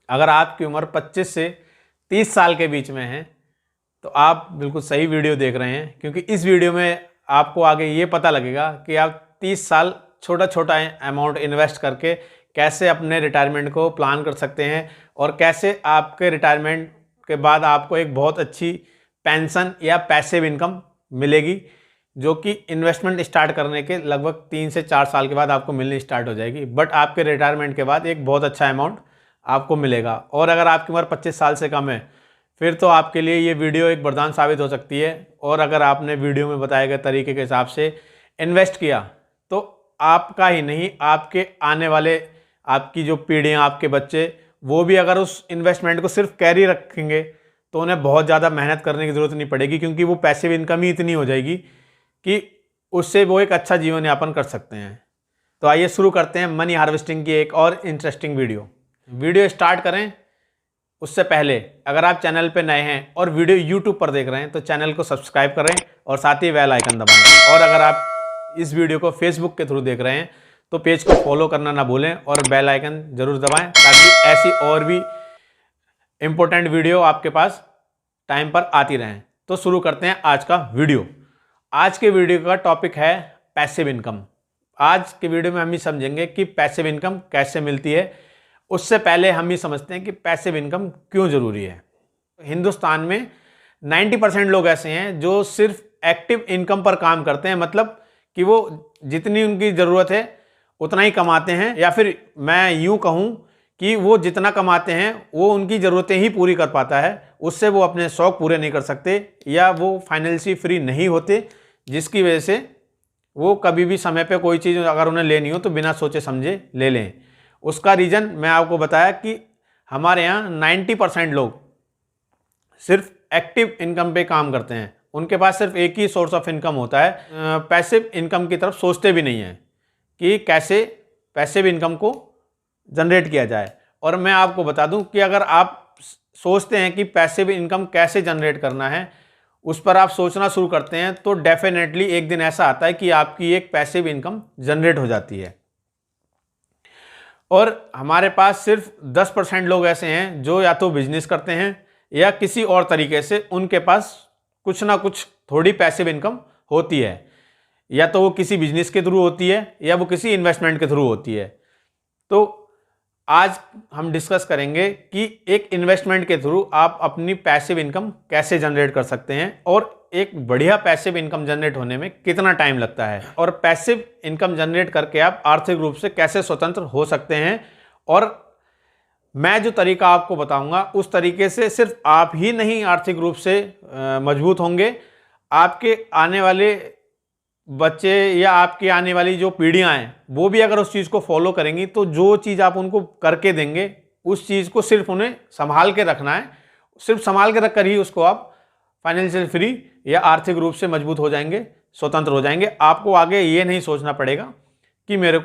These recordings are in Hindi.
अगर आपकी उम्र 25 से 30 साल के बीच में है तो आप बिल्कुल सही वीडियो देख रहे हैं, क्योंकि इस वीडियो में आपको आगे ये पता लगेगा कि आप 30 साल छोटा छोटा अमाउंट इन्वेस्ट करके कैसे अपने रिटायरमेंट को प्लान कर सकते हैं और कैसे आपके रिटायरमेंट के बाद आपको एक बहुत अच्छी पेंशन या पैसिव इनकम मिलेगी, जो कि इन्वेस्टमेंट स्टार्ट करने के लगभग 3 से 4 साल के बाद आपको मिलनी स्टार्ट हो जाएगी। बट आपके रिटायरमेंट के बाद एक बहुत अच्छा अमाउंट आपको मिलेगा। और अगर आपकी उम्र 25 साल से कम है फिर तो आपके लिए ये वीडियो एक वरदान साबित हो सकती है। और अगर आपने वीडियो में बताए गए तरीके के हिसाब से इन्वेस्ट किया तो आपका ही नहीं, आपके आने वाले आपकी जो पीढ़ियाँ, आपके बच्चे, वो भी अगर उस इन्वेस्टमेंट को सिर्फ कैरी रखेंगे तो उन्हें बहुत ज़्यादा मेहनत करने की ज़रूरत नहीं पड़ेगी, क्योंकि वो पैसिव इनकम ही इतनी हो जाएगी कि उससे वो एक अच्छा जीवन यापन कर सकते हैं। तो आइए शुरू करते हैं मनी हार्वेस्टिंग की एक और इंटरेस्टिंग वीडियो स्टार्ट करें उससे पहले अगर आप चैनल पर नए हैं और वीडियो यूट्यूब पर देख रहे हैं तो चैनल को सब्सक्राइब करें और साथ ही बेल आइकन दबाएं। और अगर आप इस वीडियो को फेसबुक के थ्रू देख रहे हैं तो पेज को फॉलो करना ना भूलें और बेल आइकन जरूर दबाएं, ताकि ऐसी और भी इम्पोर्टेंट वीडियो आपके पास टाइम पर आती रहें। तो शुरू करते हैं आज का वीडियो। आज के वीडियो का टॉपिक है पैसिव इनकम। आज के वीडियो में हम ही समझेंगे कि पैसिव इनकम कैसे मिलती है। उससे पहले हम ही समझते हैं कि पैसिव इनकम क्यों ज़रूरी है। हिंदुस्तान में 90% लोग ऐसे हैं जो सिर्फ एक्टिव इनकम पर काम करते हैं, मतलब कि वो जितनी उनकी ज़रूरत है उतना ही कमाते हैं, या फिर मैं यूँ कहूँ कि वो जितना कमाते हैं वो उनकी ज़रूरतें ही पूरी कर पाता है, उससे वो अपने शौक़ पूरे नहीं कर सकते या वो फाइनेंशियली फ्री नहीं होते, जिसकी वजह से वो कभी भी समय पे कोई चीज़ अगर उन्हें लेनी हो तो बिना सोचे समझे ले लें। उसका रीज़न मैं आपको बताया कि हमारे यहाँ 90% लोग सिर्फ एक्टिव इनकम पे काम करते हैं। उनके पास सिर्फ एक ही सोर्स ऑफ इनकम होता है, पैसिव इनकम की तरफ सोचते भी नहीं हैं कि कैसे पैसिव इनकम को जनरेट किया जाए। और मैं आपको बता दूं कि अगर आप सोचते हैं कि पैसिव इनकम कैसे जनरेट करना है, उस पर आप सोचना शुरू करते हैं तो डेफिनेटली एक दिन ऐसा आता है कि आपकी एक पैसिव इनकम जनरेट हो जाती है। और हमारे पास सिर्फ 10% लोग ऐसे हैं जो या तो बिजनेस करते हैं या किसी और तरीके से उनके पास कुछ ना कुछ थोड़ी पैसिव इनकम होती है, या तो वो किसी बिजनेस के थ्रू होती है या वो किसी इन्वेस्टमेंट के थ्रू होती है। तो आज हम डिस्कस करेंगे कि एक इन्वेस्टमेंट के थ्रू आप अपनी पैसिव इनकम कैसे जनरेट कर सकते हैं और एक बढ़िया पैसिव इनकम जनरेट होने में कितना टाइम लगता है, और पैसिव इनकम जनरेट करके आप आर्थिक रूप से कैसे स्वतंत्र हो सकते हैं। और मैं जो तरीका आपको बताऊंगा उस तरीके से सिर्फ आप ही नहीं आर्थिक रूप से मजबूत होंगे, आपके आने वाले बच्चे या आपकी आने वाली जो पीढ़ियां हैं वो भी अगर उस चीज़ को फॉलो करेंगी तो जो चीज़ आप उनको करके देंगे उस चीज़ को सिर्फ उन्हें संभाल के रखना है। सिर्फ संभाल के रख कर ही उसको आप फाइनेंशियल फ्री या आर्थिक रूप से मजबूत हो जाएंगे, स्वतंत्र हो जाएंगे। आपको आगे ये नहीं सोचना पड़ेगा कि मेरे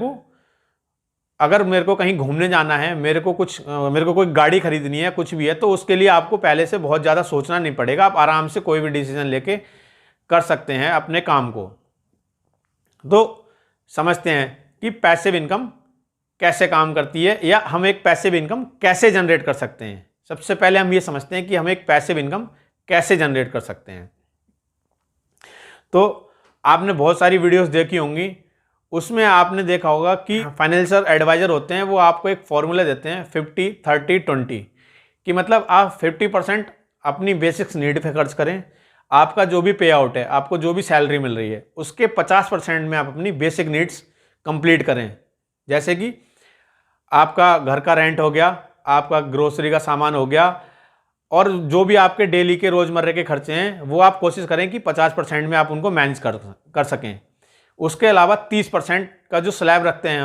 को कहीं घूमने जाना है, मेरे को कोई गाड़ी खरीदनी है, कुछ भी है, तो उसके लिए आपको पहले से बहुत ज़्यादा सोचना नहीं पड़ेगा। आप आराम से कोई भी डिसीजन लेके कर सकते हैं अपने काम को। तो समझते हैं कि पैसिव इनकम कैसे काम करती है या हम एक पैसिव इनकम कैसे जनरेट कर सकते हैं। सबसे पहले हम ये समझते हैं कि हम एक पैसिव इनकम कैसे जनरेट कर सकते हैं। तो आपने बहुत सारी वीडियोस देखी होंगी, उसमें आपने देखा होगा कि फाइनेंशियल एडवाइजर होते हैं, वो आपको एक फॉर्मूला देते हैं 50-30-20 कि मतलब आप 50% अपनी बेसिक्स नीड पे खर्च करें, आपका जो भी पे आउट है, आपको जो भी सैलरी मिल रही है उसके 50% में आप अपनी बेसिक नीड्स कंप्लीट करें। जैसे कि आपका घर का रेंट हो गया, आपका ग्रोसरी का सामान हो गया, और जो भी आपके डेली के रोज़मर्रा के खर्चे हैं वो आप कोशिश करें कि 50% में आप उनको मैनेज कर सकें। उसके अलावा 30% का जो स्लैब रखते हैं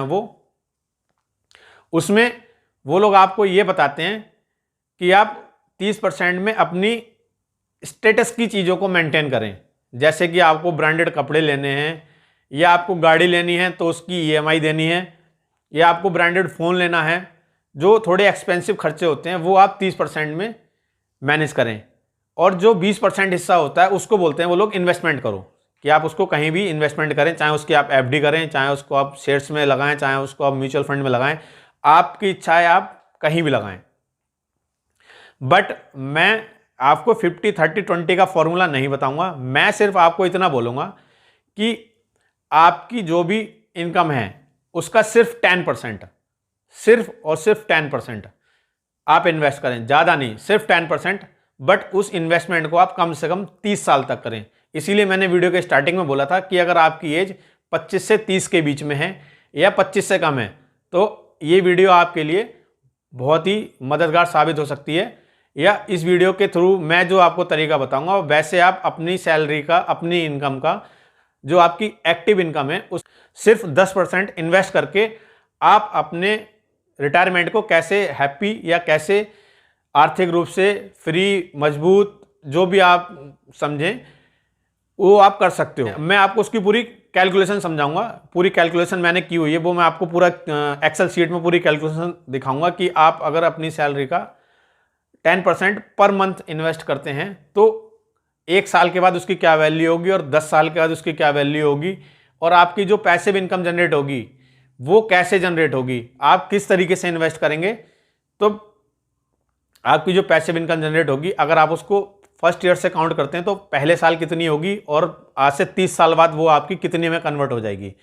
उसमें वो लोग आपको ये बताते हैं कि आप 30% में अपनी स्टेटस की चीज़ों को मेंटेन करें। जैसे कि आपको ब्रांडेड कपड़े लेने हैं, या आपको गाड़ी लेनी है तो उसकी ईएमआई देनी है, या आपको ब्रांडेड फ़ोन लेना है, जो थोड़े एक्सपेंसिव खर्चे होते हैं वो आप 30% में मैनेज करें। और जो 20% हिस्सा होता है उसको बोलते हैं वो लोग इन्वेस्टमेंट करो, कि आप उसको कहीं भी इन्वेस्टमेंट करें, चाहे उसकी आप एफडी करें, चाहे उसको आप शेयर्स में लगाएं, चाहे उसको आप म्यूचुअल फंड में लगाएं, आपकी इच्छा है आप कहीं भी लगाएं। बट मैं आपको 50-30-20 का फॉर्मूला नहीं बताऊंगा। मैं सिर्फ आपको इतना बोलूंगा कि आपकी जो भी इनकम है उसका सिर्फ 10%, सिर्फ और सिर्फ 10% आप इन्वेस्ट करें, ज़्यादा नहीं, सिर्फ 10%। बट उस इन्वेस्टमेंट को आप कम से कम 30 साल तक करें। इसीलिए मैंने वीडियो के स्टार्टिंग में बोला था कि अगर आपकी एज 25 से 30 के बीच में है या 25 से कम है तो ये वीडियो आपके लिए बहुत ही मददगार साबित हो सकती है। या इस वीडियो के थ्रू मैं जो आपको तरीका बताऊंगा वैसे आप अपनी सैलरी का, अपनी इनकम का, जो आपकी एक्टिव इनकम है उस सिर्फ 10% इन्वेस्ट करके आप अपने रिटायरमेंट को कैसे हैप्पी या कैसे आर्थिक रूप से फ्री, मजबूत, जो भी आप समझें वो आप कर सकते हो। मैं आपको उसकी पूरी कैलकुलेशन समझाऊंगा। पूरी कैलकुलेशन मैंने की हुई है, वो मैं आपको पूरा एक्सेल शीट में पूरी कैलकुलेशन दिखाऊंगा कि आप अगर अपनी सैलरी का 10% पर मंथ इन्वेस्ट करते हैं तो 1 साल के बाद उसकी क्या वैल्यू होगी और 10 साल के बाद उसकी क्या वैल्यू होगी, और आपकी जो पैसिव इनकम जनरेट होगी वो कैसे जनरेट होगी, आप किस तरीके से इन्वेस्ट करेंगे। तो आपकी जो पैसिव इनकम जनरेट होगी अगर आप उसको फर्स्ट ईयर से काउंट करते हैं तो पहले साल कितनी होगी और आज से 30 साल बाद वो आपकी कितनी में कन्वर्ट हो जाएगी।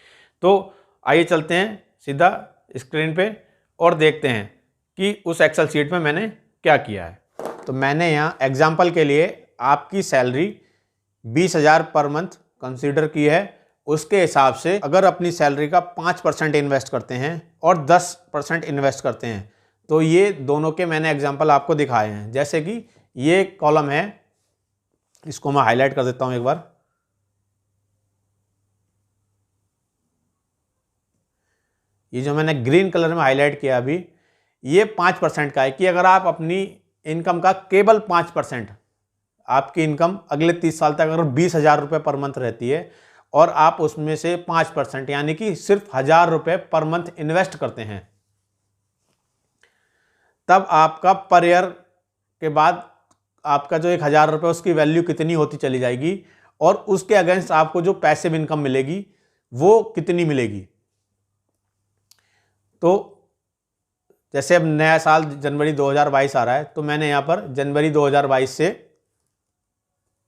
तो आइए चलते हैं सीधा स्क्रीन पे और देखते हैं कि उस एक्सेल शीट में मैंने क्या किया है। तो मैंने यहाँ एग्जाम्पल के लिए आपकी सैलरी 20,000 पर मंथ कंसीडर की है। उसके हिसाब से अगर अपनी सैलरी का 5% इन्वेस्ट करते हैं और 10% इन्वेस्ट करते हैं तो ये दोनों के मैंने एग्जाम्पल आपको दिखाए हैं। जैसे कि ये कॉलम है, इसको मैं हाईलाइट कर देता हूं एक बार। ये जो मैंने ग्रीन कलर में हाईलाइट किया अभी, ये 5% का है कि अगर आप अपनी इनकम का केवल 5%, आपकी इनकम अगले 30 साल तक अगर 20,000 रुपये पर मंथ रहती है और आप उसमें से 5% यानी कि सिर्फ 1,000 रुपये पर मंथ इन्वेस्ट करते हैं, तब आपका पर ईयर के बाद आपका जो 1,000 रुपये उसकी वैल्यू कितनी होती चली जाएगी और उसके अगेंस्ट आपको जो पैसिव इनकम मिलेगी वो कितनी मिलेगी। तो जैसे अब नया साल जनवरी 2022 आ रहा है तो मैंने यहाँ पर जनवरी 2022 से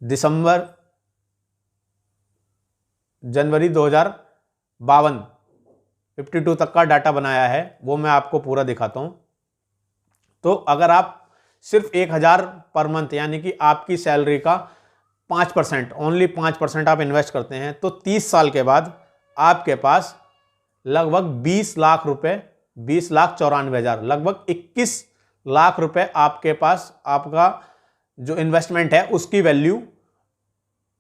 दिसंबर जनवरी 2052 52 तक का डाटा बनाया है, वो मैं आपको पूरा दिखाता हूँ। तो अगर आप सिर्फ 1,000 पर मंथ यानी कि आपकी सैलरी का 5%, ओनली 5% आप इन्वेस्ट करते हैं तो 30 साल के बाद आपके पास लगभग 20 लाख रुपए, 20,94,000, लगभग 21 लाख रुपए आपके पास, आपका जो इन्वेस्टमेंट है उसकी वैल्यू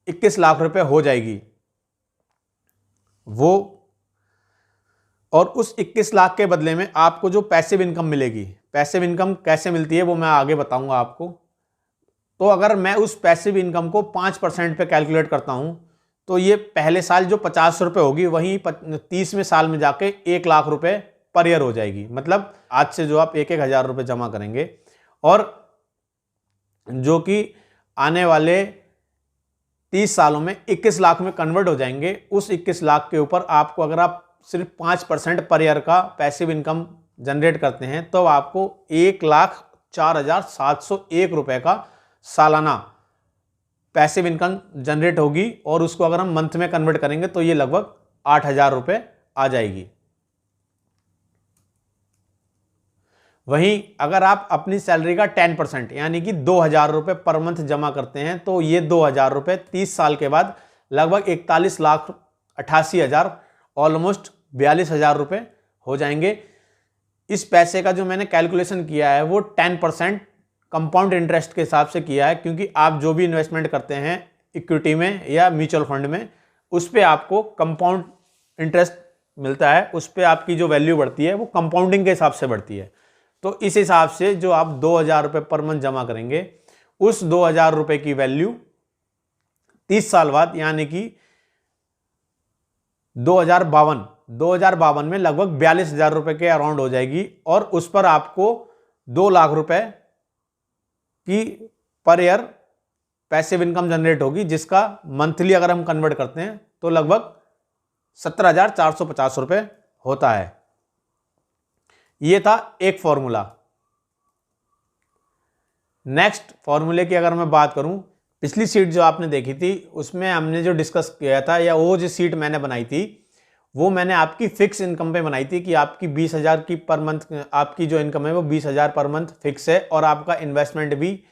21 लाख रुपए हो जाएगी वो। और उस 21 लाख के बदले में आपको जो पैसिव इनकम मिलेगी, पैसिव इनकम कैसे मिलती है वो मैं आगे बताऊंगा आपको। तो अगर मैं उस पैसिव इनकम को 5% पे कैलकुलेट करता हूं तो ये पहले साल जो 50 रुपये होगी वहीं 30वें साल में जाके 1 लाख रुपए पर ईयर हो जाएगी। मतलब आज से जो आप 1,000 रुपये जमा करेंगे और जो कि आने वाले 30 सालों में 21 लाख में कन्वर्ट हो जाएंगे, उस 21 लाख के ऊपर आपको अगर आप सिर्फ 5% पर ईयर का पैसिव इनकम जनरेट करते हैं तो आपको 1,04,701 रुपये का सालाना पैसिव इनकम जनरेट होगी और उसको अगर हम मंथ में कन्वर्ट करेंगे तो ये लगभग 8,000 रुपये आ जाएगी। वहीं अगर आप अपनी सैलरी का 10% यानी कि 2,000 रुपये पर मंथ जमा करते हैं तो ये 2,000 रुपये 30 साल के बाद लगभग 41,88,000, ऑलमोस्ट 42,000 रुपये हो जाएंगे। इस पैसे का जो मैंने कैलकुलेशन किया है वो 10% कंपाउंड इंटरेस्ट के हिसाब से किया है, क्योंकि आप जो भी इन्वेस्टमेंट करते हैं इक्विटी में या म्यूचुअल फंड में उस पर आपको कंपाउंड इंटरेस्ट मिलता है, उस पर आपकी जो वैल्यू बढ़ती है वो कंपाउंडिंग के हिसाब से बढ़ती है। तो इस हिसाब से जो आप 2,000 रुपये पर मंथ जमा करेंगे उस 2,000 रुपये की वैल्यू 30 साल बाद यानी कि 2052 में लगभग 42,000 रुपये के अराउंड हो जाएगी और उस पर आपको 2 लाख रुपए की per year passive income generate होगी, जिसका मंथली अगर हम कन्वर्ट करते हैं तो लगभग 17,450 रुपये होता है। ये था एक फॉर्मूला। नेक्स्ट फॉर्मूले की अगर मैं बात करूं, पिछली सीट जो आपने देखी थी उसमें हमने जो डिस्कस किया था, या वो जो सीट मैंने बनाई थी वो मैंने आपकी फिक्स इनकम पे बनाई थी कि आपकी 20,000 की पर मंथ आपकी जो इनकम है वो 20,000 पर मंथ फिक्स है, और आपका इन्वेस्टमेंट भी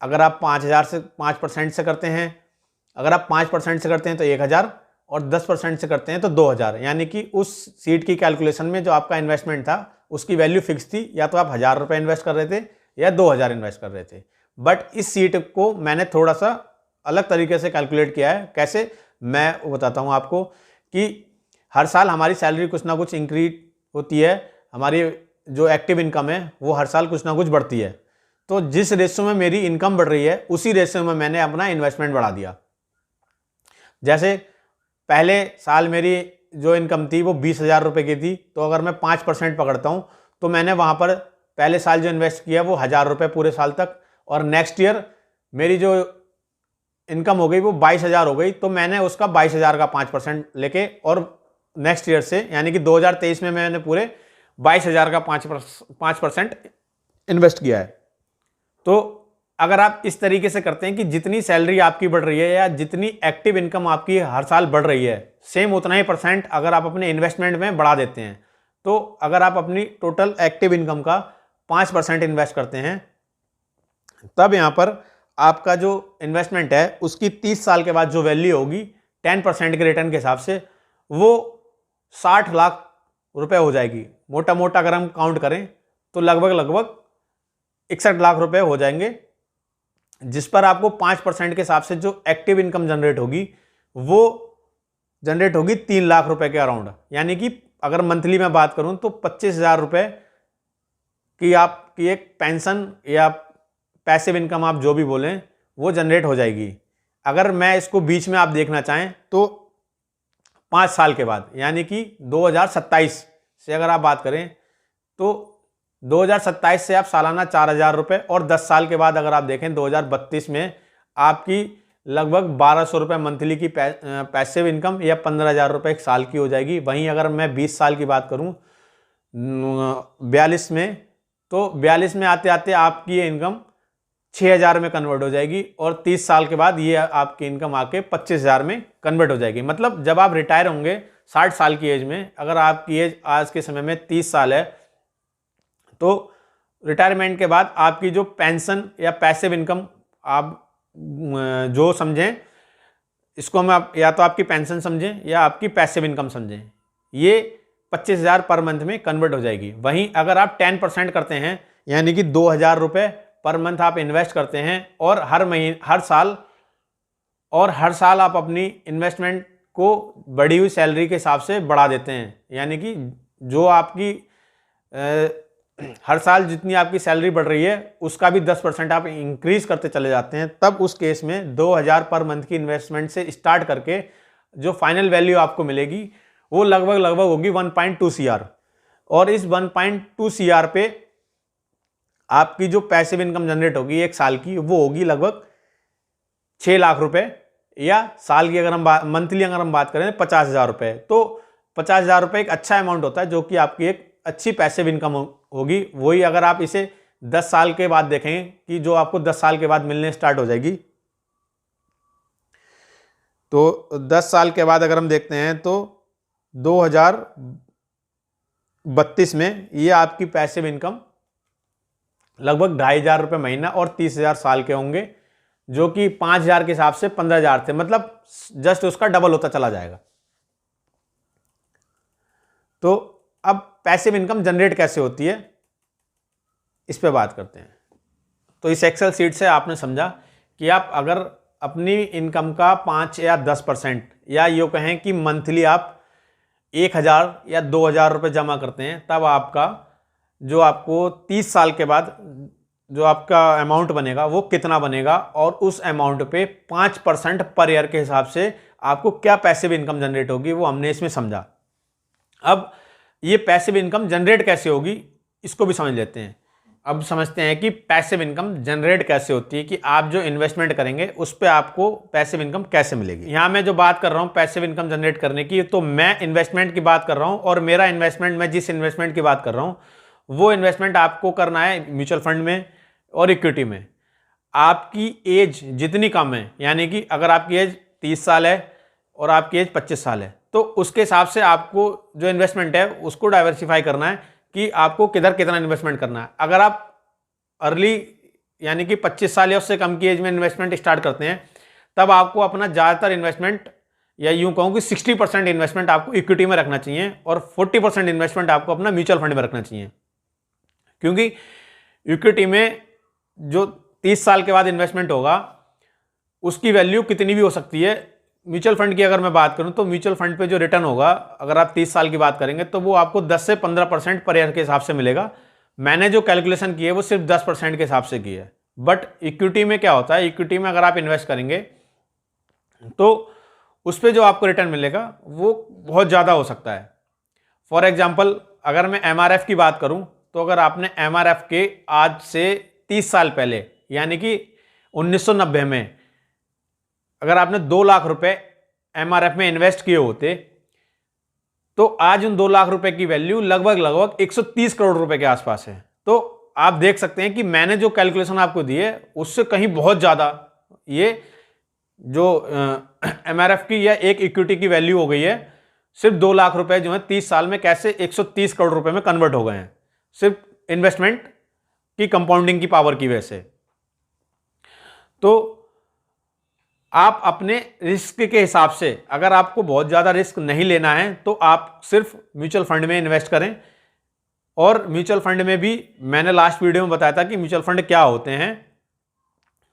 अगर आप 5,000 से 5% से करते हैं, अगर आप 5% से करते हैं तो 1,000, और 10% से करते हैं तो 2,000। यानी कि उस सीट की कैलकुलेशन में जो आपका इन्वेस्टमेंट था उसकी वैल्यू फिक्स थी, या तो आप 1,000 रुपये इन्वेस्ट कर रहे थे या 2,000 इन्वेस्ट कर रहे थे। बट इस सीट को मैंने थोड़ा सा अलग तरीके से कैलकुलेट किया है। कैसे, मैं बताता हूँ आपको कि हर साल हमारी सैलरी कुछ ना कुछ इंक्रीज होती है, हमारी जो एक्टिव इनकम है वो हर साल कुछ ना कुछ बढ़ती है। तो जिस रेशो में मेरी इनकम बढ़ रही है उसी रेशो में मैंने अपना इन्वेस्टमेंट बढ़ा दिया। जैसे पहले साल मेरी जो इनकम थी वो 20,000 रुपये की थी, तो अगर मैं 5% पकड़ता हूँ तो मैंने वहाँ पर पहले साल जो इन्वेस्ट किया वो 1,000 रुपये पूरे साल तक, और नेक्स्ट ईयर मेरी जो इनकम हो गई वो 22,000 हो गई, तो मैंने उसका 22,000 का 5% लेके, और नेक्स्ट ईयर से यानी कि 2023 में मैंने पूरे 22,000 का 5% इन्वेस्ट किया है। तो अगर आप इस तरीके से करते हैं कि जितनी सैलरी आपकी बढ़ रही है या जितनी एक्टिव इनकम आपकी हर साल बढ़ रही है, सेम उतना ही % अगर आप अपने इन्वेस्टमेंट में बढ़ा देते हैं, तो अगर आप अपनी टोटल एक्टिव इनकम का 5% इन्वेस्ट करते हैं, तब यहाँ पर आपका जो इन्वेस्टमेंट है उसकी 30 साल के बाद जो वैल्यू होगी 10% के रिटर्न के हिसाब से वो 60 लाख रुपए हो जाएगी। मोटा मोटा अगर हम काउंट करें तो लगभग 61 लाख रुपए हो जाएंगे, जिस पर आपको 5% के हिसाब से जो एक्टिव इनकम जनरेट होगी वो जनरेट होगी 3 लाख रुपए के अराउंड। यानी कि अगर मंथली में बात करूं तो 25,000 रुपए की आपकी एक पेंशन या पैसिव इनकम आप जो भी बोलें वो जनरेट हो जाएगी। अगर मैं इसको बीच में आप देखना चाहें तो 5 साल के बाद यानी कि 2027 से अगर आप बात करें तो 2027 से आप सालाना 4,000 रुपये, और 10 साल के बाद अगर आप देखें 2032 में आपकी लगभग 1,200 रुपये मंथली की पैसिव इनकम या 15,000 रुपये एक साल की हो जाएगी। वहीं अगर मैं 20 साल की बात करूं 42 में, तो 42 में आते आते आपकी ये इनकम 6,000 में कन्वर्ट हो जाएगी, और 30 साल के बाद ये आपकी इनकम आके 25,000 में कन्वर्ट हो जाएगी। मतलब जब आप रिटायर होंगे 60 साल की एज में, अगर आपकी एज आज के समय में 30 साल है, तो रिटायरमेंट के बाद आपकी जो पेंशन या पैसिव इनकम आप जो समझें, इसको हम आप या तो आपकी पेंशन समझें या आपकी पैसिव इनकम समझें, ये 25,000 पर मंथ में कन्वर्ट हो जाएगी। वहीं अगर आप 10% करते हैं यानी कि 2,000 रुपये पर मंथ आप इन्वेस्ट करते हैं, और हर साल आप अपनी इन्वेस्टमेंट को बढ़ी हुई सैलरी के हिसाब से बढ़ा देते हैं, यानी कि जो आपकी हर साल जितनी आपकी सैलरी बढ़ रही है उसका भी 10% आप इंक्रीज करते चले जाते हैं, तब उस केस में 2,000 पर मंथ की इन्वेस्टमेंट से स्टार्ट करके जो फाइनल वैल्यू आपको मिलेगी वो लगभग होगी 1.2 CR, और इस 1.2 CR पे आपकी जो पैसिव इनकम जनरेट होगी एक साल की वो होगी लगभग 6 लाख रुपए, या साल की अगर हम मंथली अगर हम बात करें 50,000 रुपये, तो 50,000 रुपये एक अच्छा अमाउंट होता है जो कि आपकी एक अच्छी पैसिव इनकम होगी। वही अगर आप इसे 10 साल के बाद देखें कि जो आपको 10 साल के बाद मिलने स्टार्ट हो जाएगी, तो 10 साल के बाद अगर हम देखते हैं तो 2032 में ये आपकी पैसिव इनकम लगभग 2,500 रुपये महीना और 30,000 साल के होंगे, जो कि 5,000 के हिसाब से 15,000 थे, मतलब जस्ट उसका डबल होता चला जाएगा। तो अब पैसिव इनकम जनरेट कैसे होती है इस पे बात करते हैं। तो इस एक्सेल शीट से आपने समझा कि आप अगर अपनी इनकम का 5 या 10% या यूँ कहें कि मंथली आप 1,000 या 2,000 रुपये जमा करते हैं, तब आपका जो आपको 30 साल के बाद जो आपका अमाउंट बनेगा वो कितना बनेगा, और उस अमाउंट पे 5% पर ईयर के हिसाब से आपको क्या पैसिव इनकम जनरेट होगी वो हमने इसमें समझा। अब ये पैसिव इनकम जनरेट कैसे होगी इसको भी समझ लेते हैं। अब समझते हैं कि पैसिव इनकम जनरेट कैसे होती है, कि आप जो इन्वेस्टमेंट करेंगे उस पर आपको पैसिव इनकम कैसे मिलेगी। यहाँ मैं जो बात कर रहा हूँ पैसिव इनकम जनरेट करने की, तो मैं इन्वेस्टमेंट की बात कर रहा हूँ, और मेरा इन्वेस्टमेंट, मैं जिस इन्वेस्टमेंट की बात कर रहा हूँ वो इन्वेस्टमेंट आपको करना है म्यूचुअल फंड में और इक्विटी में। आपकी एज जितनी कम है, यानी कि अगर आपकी एज 30 साल है और आपकी एज 25 साल है, तो उसके हिसाब से आपको जो इन्वेस्टमेंट है उसको डाइवर्सिफाई करना है कि आपको किधर कितना इन्वेस्टमेंट करना है। अगर आप अर्ली यानी कि 25 साल या उससे कम की एज में इन्वेस्टमेंट स्टार्ट करते हैं, तब आपको अपना ज़्यादातर इन्वेस्टमेंट, या यूँ कहूँ कि 60% इन्वेस्टमेंट आपको इक्विटी में रखना चाहिए और 40% इन्वेस्टमेंट आपको अपना म्यूचुअल फंड में रखना चाहिए। क्योंकि इक्विटी में जो 30 साल के बाद इन्वेस्टमेंट होगा उसकी वैल्यू कितनी भी हो सकती है। म्यूचुअल फंड की अगर मैं बात करूं तो म्यूचुअल फंड पे जो रिटर्न होगा, अगर आप 30 साल की बात करेंगे तो वो आपको 10 से 15% पर ईयर के हिसाब से मिलेगा। मैंने जो कैलकुलेशन की है वो सिर्फ 10% के हिसाब से की है। बट इक्विटी में क्या होता है, इक्विटी में अगर आप इन्वेस्ट करेंगे तो उस पर जो आपको रिटर्न मिलेगा वो बहुत ज़्यादा हो सकता है। फॉर एग्जाम्पल, अगर मैं MRF की बात करूं तो अगर आपने MRF के आज से 30 साल पहले यानी कि 1990 में अगर आपने 2 लाख रुपए MRF में इन्वेस्ट किए होते तो आज उन 2 लाख रुपए की वैल्यू लगभग 130 करोड़ रुपए के आसपास है। तो आप देख सकते हैं कि मैंने जो कैलकुलेशन आपको दी है उससे कहीं बहुत ज़्यादा ये जो MRF की या एक इक्विटी की वैल्यू हो गई है। सिर्फ 2 लाख रुपए जो है 30 साल में कैसे 130 करोड़ रुपए में कन्वर्ट हो गए हैं, सिर्फ इन्वेस्टमेंट की कंपाउंडिंग की पावर की वजह से। तो आप अपने रिस्क के हिसाब से, अगर आपको बहुत ज़्यादा रिस्क नहीं लेना है तो आप सिर्फ म्यूचुअल फंड में इन्वेस्ट करें। और म्यूचुअल फंड में भी मैंने लास्ट वीडियो में बताया था कि म्यूचुअल फंड क्या होते हैं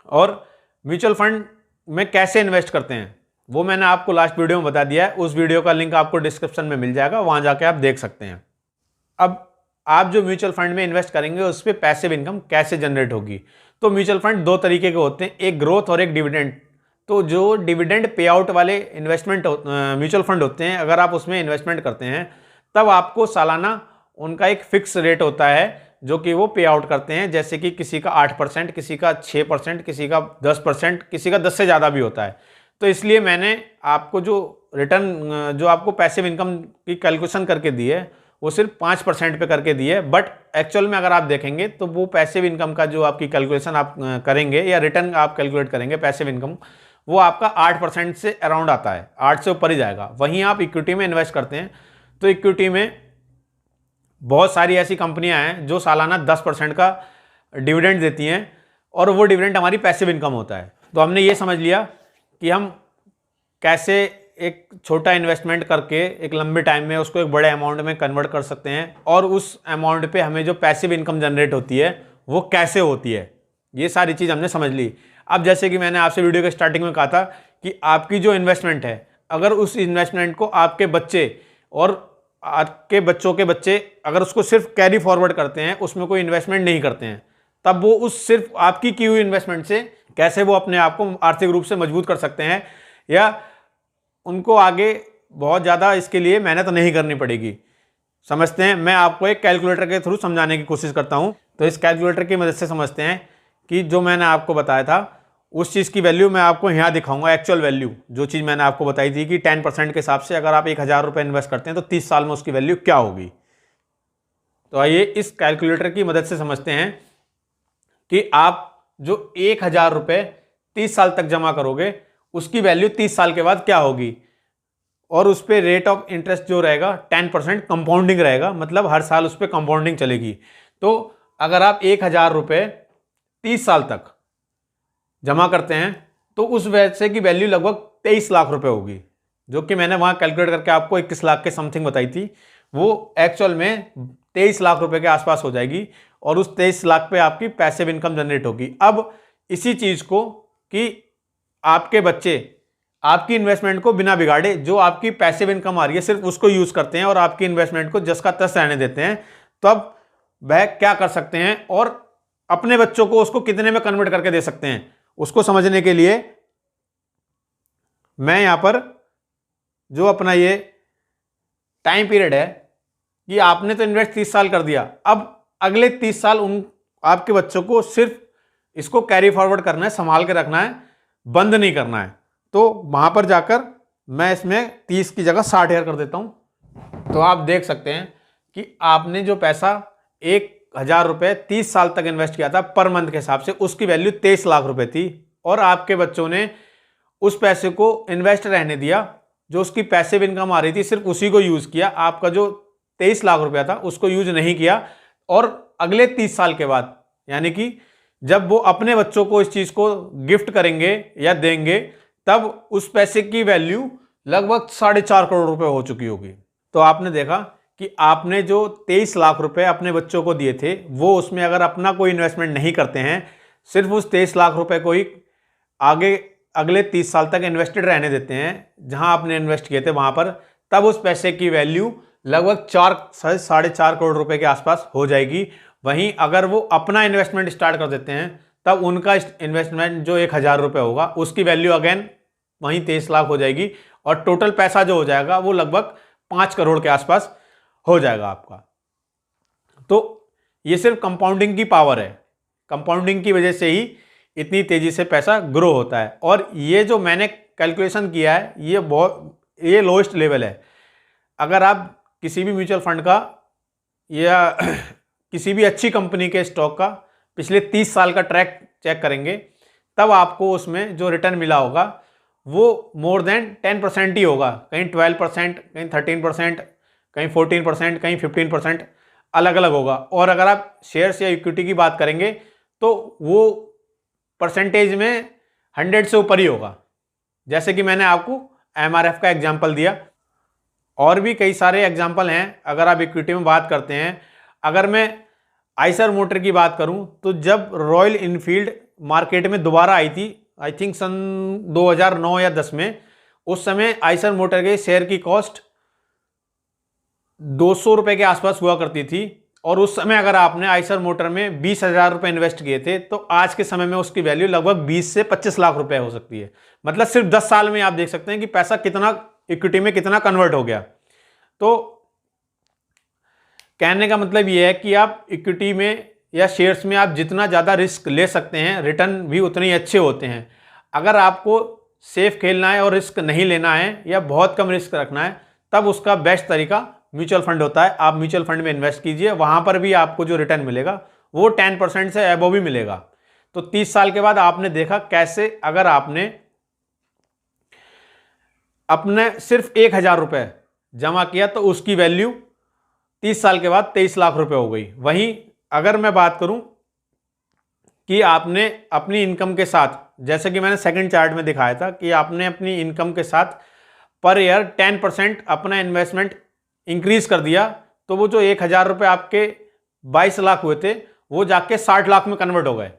और म्यूचुअल फंड में कैसे इन्वेस्ट करते हैं, वो मैंने आपको लास्ट वीडियो में बता दिया है। उस वीडियो का लिंक आपको डिस्क्रिप्शन में मिल जाएगा, वहाँ जाके आप देख सकते हैं। अब आप जो म्यूचुअल फंड में इन्वेस्ट करेंगे उस पर पैसिव इनकम कैसे जनरेट होगी। तो म्यूचुअल फंड 2 तरीके के होते हैं, एक ग्रोथ और एक डिविडेंड। तो जो डिविडेंड पे आउट वाले इन्वेस्टमेंट म्यूचुअल फंड होते हैं, अगर आप उसमें इन्वेस्टमेंट करते हैं तब आपको सालाना उनका एक फिक्स रेट होता है जो कि वो पे आउट करते हैं। जैसे कि किसी का 8%, किसी का 6%, किसी का 10%, किसी का 10 से ज़्यादा भी होता है। तो इसलिए मैंने आपको जो रिटर्न, जो आपको पैसिव इनकम की कैलकुलेशन करके दी है वो सिर्फ 5% पे करके दी है। बट एक्चुअल में अगर आप देखेंगे तो वो पैसिव इनकम का जो आपकी कैलकुलेशन आप करेंगे या रिटर्न आप कैलकुलेट करेंगे पैसिव इनकम, वो आपका 8% से अराउंड आता है, 8 से ऊपर ही जाएगा। वहीं आप इक्विटी में इन्वेस्ट करते हैं तो इक्विटी में बहुत सारी ऐसी कंपनियां हैं जो सालाना 10% का डिविडेंड देती हैं और वो डिविडेंड हमारी पैसिव इनकम होता है। तो हमने ये समझ लिया कि हम कैसे एक छोटा इन्वेस्टमेंट करके एक लंबे टाइम में उसको एक बड़े अमाउंट में कन्वर्ट कर सकते हैं और उस अमाउंट पे हमें जो पैसिव इनकम जनरेट होती है वो कैसे होती है, ये सारी चीज़ हमने समझ ली। अब जैसे कि मैंने आपसे वीडियो के स्टार्टिंग में कहा था कि आपकी जो इन्वेस्टमेंट है, अगर उस इन्वेस्टमेंट को आपके बच्चे और आपके बच्चों के बच्चे अगर उसको सिर्फ कैरी फॉरवर्ड करते हैं, उसमें कोई इन्वेस्टमेंट नहीं करते हैं, तब वो उस सिर्फ आपकी की हुई इन्वेस्टमेंट से कैसे वो अपने आप को आर्थिक रूप से मजबूत कर सकते हैं या उनको आगे बहुत ज़्यादा इसके लिए मेहनत नहीं करनी पड़ेगी। समझते हैं, मैं आपको एक कैलकुलेटर के थ्रू समझाने की कोशिश करता हूं। तो इस कैलकुलेटर की मदद से समझते हैं कि जो मैंने आपको बताया था उस चीज़ की वैल्यू मैं आपको यहाँ दिखाऊंगा। एक्चुअल वैल्यू जो चीज़ मैंने आपको बताई थी कि 10% के हिसाब से अगर आप 1000 रुपये इन्वेस्ट करते हैं तो 30 साल में उसकी वैल्यू क्या होगी। तो आइए इस कैलकुलेटर की मदद से समझते हैं कि आप जो 1000 रुपये 30 साल तक जमा करोगे उसकी वैल्यू 30 साल के बाद क्या होगी। और उस पर रेट ऑफ इंटरेस्ट जो रहेगा 10% कंपाउंडिंग रहेगा, मतलब हर साल उस पर कंपाउंडिंग चलेगी। तो अगर आप 1000 रुपये 30 साल तक जमा करते हैं तो उस वैसे की वैल्यू लगभग 23 लाख रुपए होगी, जो कि मैंने वहाँ कैलकुलेट करके आपको 21 लाख के समथिंग बताई थी। वो एक्चुअल में 23 लाख रुपए के आसपास हो जाएगी और उस 23 लाख पे आपकी पैसिव इनकम जनरेट होगी। अब इसी चीज़ को कि आपके बच्चे आपकी इन्वेस्टमेंट को बिना बिगाड़े जो आपकी पैसिव इनकम आ रही है सिर्फ उसको यूज़ करते हैं और आपकी इन्वेस्टमेंट को जस का तस रहने देते हैं, तो अब वह क्या कर सकते हैं और अपने बच्चों को उसको कितने में कन्वर्ट करके दे सकते हैं, उसको समझने के लिए मैं यहां पर जो अपना ये टाइम पीरियड है कि आपने तो इन्वेस्ट 30 साल कर दिया, अब अगले 30 साल उन आपके बच्चों को सिर्फ इसको कैरी फॉरवर्ड करना है, संभाल के रखना है, बंद नहीं करना है। तो वहां पर जाकर मैं इसमें 30 की जगह 60 ईयर कर देता हूं। तो आप देख सकते हैं कि आपने जो पैसा एक 1000 रुपये 30 साल तक इन्वेस्ट किया था पर मंथ के हिसाब से, उसकी वैल्यू 23 लाख रुपए थी। और आपके बच्चों ने उस पैसे को इन्वेस्ट रहने दिया, जो उसकी पैसिव इनकम आ रही थी सिर्फ उसी को यूज किया, आपका जो 23 लाख रुपया था उसको यूज नहीं किया। और अगले 30 साल के बाद, यानी कि जब वो अपने बच्चों को इस चीज को गिफ्ट करेंगे या देंगे, तब उस पैसे की वैल्यू लगभग 4.5 करोड़ रुपए हो चुकी होगी। तो आपने देखा कि आपने जो 23 लाख रुपए अपने बच्चों को दिए थे, वो उसमें अगर अपना कोई इन्वेस्टमेंट नहीं करते हैं, सिर्फ उस 23 लाख रुपए को ही आगे अगले 30 साल तक इन्वेस्टेड रहने देते हैं जहां आपने इन्वेस्ट किए थे वहां पर, तब उस पैसे की वैल्यू लगभग 4-4.5 करोड़ रुपए के आसपास हो जाएगी। वहीं अगर वो अपना इन्वेस्टमेंट स्टार्ट कर देते हैं, तब उनका इन्वेस्टमेंट जो 1000 रुपये होगा उसकी वैल्यू अगेन वहीं 23 लाख हो जाएगी, और टोटल पैसा जो हो जाएगा वो लगभग 5 करोड़ के आसपास हो जाएगा आपका। तो ये सिर्फ कंपाउंडिंग की पावर है, कंपाउंडिंग की वजह से ही इतनी तेजी से पैसा ग्रो होता है। और ये जो मैंने कैलकुलेशन किया है ये लोएस्ट लेवल है। अगर आप किसी भी म्यूचुअल फंड का या किसी भी अच्छी कंपनी के स्टॉक का पिछले 30 साल का ट्रैक चेक करेंगे, तब आपको उसमें जो रिटर्न मिला होगा वो मोर देन 10% ही होगा। कहीं 12%, कहीं 13%, कहीं 14%, कहीं 15%, अलग अलग होगा। और अगर आप शेयर्स या इक्विटी की बात करेंगे तो वो परसेंटेज में 100 से ऊपर ही होगा। जैसे कि मैंने आपको MRF का एग्जाम्पल दिया, और भी कई सारे एग्जाम्पल हैं। अगर आप इक्विटी में बात करते हैं, अगर मैं आइसर मोटर की बात करूं, तो जब रॉयल इनफील्ड मार्केट में दोबारा आई थी, आई थिंक सन 2009 या 10 में, उस समय आइसर मोटर के शेयर की कॉस्ट 200 रुपए के आसपास हुआ करती थी। और उस समय अगर आपने आइसर मोटर में 20,000 रुपए इन्वेस्ट किए थे, तो आज के समय में उसकी वैल्यू लगभग 20 से 25 लाख रुपए हो सकती है। मतलब सिर्फ 10 साल में आप देख सकते हैं कि पैसा कितना इक्विटी में कितना कन्वर्ट हो गया। तो कहने का मतलब यह है कि आप इक्विटी में या शेयर्स में आप जितना ज़्यादा रिस्क ले सकते हैं, रिटर्न भी उतने ही अच्छे होते हैं। अगर आपको सेफ खेलना है और रिस्क नहीं लेना है या बहुत कम रिस्क रखना है, तब उसका बेस्ट तरीका म्यूचुअल फंड होता है। आप म्यूचुअल फंड में इन्वेस्ट कीजिए, वहां पर भी आपको जो रिटर्न मिलेगा वो 10% से अबव भी मिलेगा। तो 30 साल के बाद आपने देखा कैसे अगर आपने अपने सिर्फ 1000 रुपये जमा किया तो उसकी वैल्यू 30 साल के बाद 23 लाख रुपए हो गई। वहीं अगर मैं बात करूं कि आपने अपनी इनकम के साथ, जैसे कि मैंने सेकंड चार्ट में दिखाया था कि आपने अपनी इनकम के साथ पर ईयर 10% अपना इन्वेस्टमेंट इंक्रीज कर दिया, तो वो जो 1000 रुपये आपके 22 लाख हुए थे वो जाके 60 लाख में कन्वर्ट हो गए।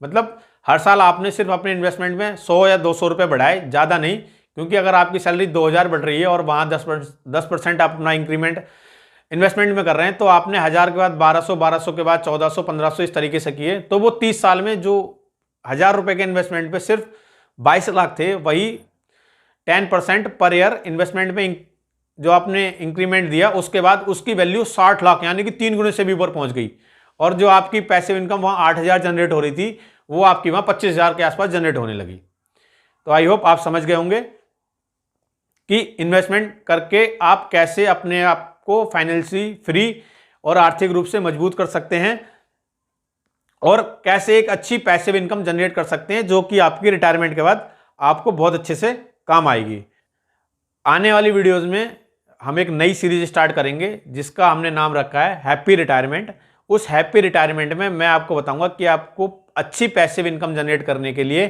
मतलब हर साल आपने सिर्फ अपने इन्वेस्टमेंट में 100 या 200 रुपये बढ़ाए, ज़्यादा नहीं। क्योंकि अगर आपकी सैलरी 2000 बढ़ रही है और वहाँ 10% आप अपना इंक्रीमेंट इन्वेस्टमेंट में कर रहे हैं, तो आपने 1000 के बाद 1200, 1200 के बाद 1400, 1500 इस तरीके से किए, तो वो 30 साल में जो 1000 रुपये के इन्वेस्टमेंट पे सिर्फ 22 लाख थे, वही 10% पर ईयर इन्वेस्टमेंट में जो आपने इंक्रीमेंट दिया, उसके बाद उसकी वैल्यू 60 लाख यानी कि 3 गुने से भी ऊपर पहुंच गई। और जो आपकी पैसिव इनकम वहाँ 8000 जनरेट हो रही थी, वो आपकी वहाँ 25,000 के आसपास जनरेट होने लगी। तो आई होप आप समझ गए होंगे कि इन्वेस्टमेंट करके आप कैसे अपने आप को फाइनेंशियली फ्री और आर्थिक रूप से मजबूत कर सकते हैं, और कैसे एक अच्छी पैसिव इनकम जनरेट कर सकते हैं जो कि आपकी रिटायरमेंट के बाद आपको बहुत अच्छे से काम आएगी। आने वाली वीडियोस में हम एक नई सीरीज स्टार्ट करेंगे जिसका हमने नाम रखा है हैप्पी रिटायरमेंट। उस हैप्पी रिटायरमेंट में मैं आपको बताऊंगा कि आपको अच्छी पैसिव इनकम जनरेट करने के लिए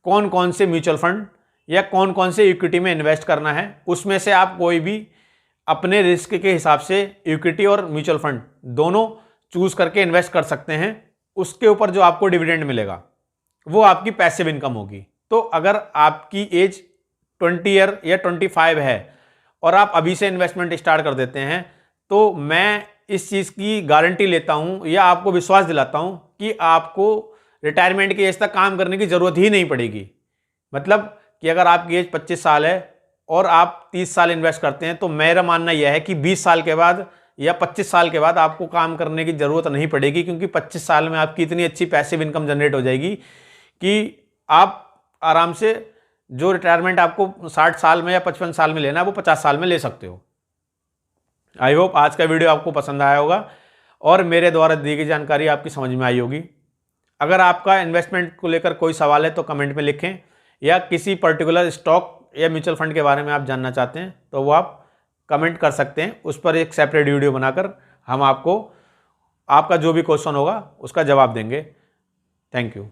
कौन कौन से म्यूचुअल फंड या कौन कौन से इक्विटी में इन्वेस्ट करना है। उसमें से आप कोई भी अपने रिस्क के हिसाब से इक्विटी और म्यूचुअल फंड दोनों चूज करके इन्वेस्ट कर सकते हैं। उसके ऊपर जो आपको डिविडेंड मिलेगा वो आपकी पैसिव इनकम होगी। तो अगर आपकी एज 20 ईयर या 25 है और आप अभी से इन्वेस्टमेंट स्टार्ट कर देते हैं, तो मैं इस चीज़ की गारंटी लेता हूं या आपको विश्वास दिलाता हूं कि आपको रिटायरमेंट की एज तक काम करने की ज़रूरत ही नहीं पड़ेगी। मतलब कि अगर आपकी एज 25 साल है और आप 30 साल इन्वेस्ट करते हैं, तो मेरा मानना यह है कि 20 साल के बाद या 25 साल के बाद आपको काम करने की ज़रूरत नहीं पड़ेगी, क्योंकि 25 साल में आपकी इतनी अच्छी पैसिव इनकम जनरेट हो जाएगी कि आप आराम से जो रिटायरमेंट आपको 60 साल में या 55 साल में लेना है वो 50 साल में ले सकते हो। आई होप आज का वीडियो आपको पसंद आया होगा, और मेरे द्वारा दी गई जानकारी आपकी समझ में आई होगी। अगर आपका इन्वेस्टमेंट को लेकर कोई सवाल है तो कमेंट में लिखें, या किसी पर्टिकुलर स्टॉक या म्यूचुअल फंड के बारे में आप जानना चाहते हैं तो वो आप कमेंट कर सकते हैं। उस पर एक सेपरेट वीडियो बनाकर हम आपको आपका जो भी क्वेश्चन होगा उसका जवाब देंगे। Thank you.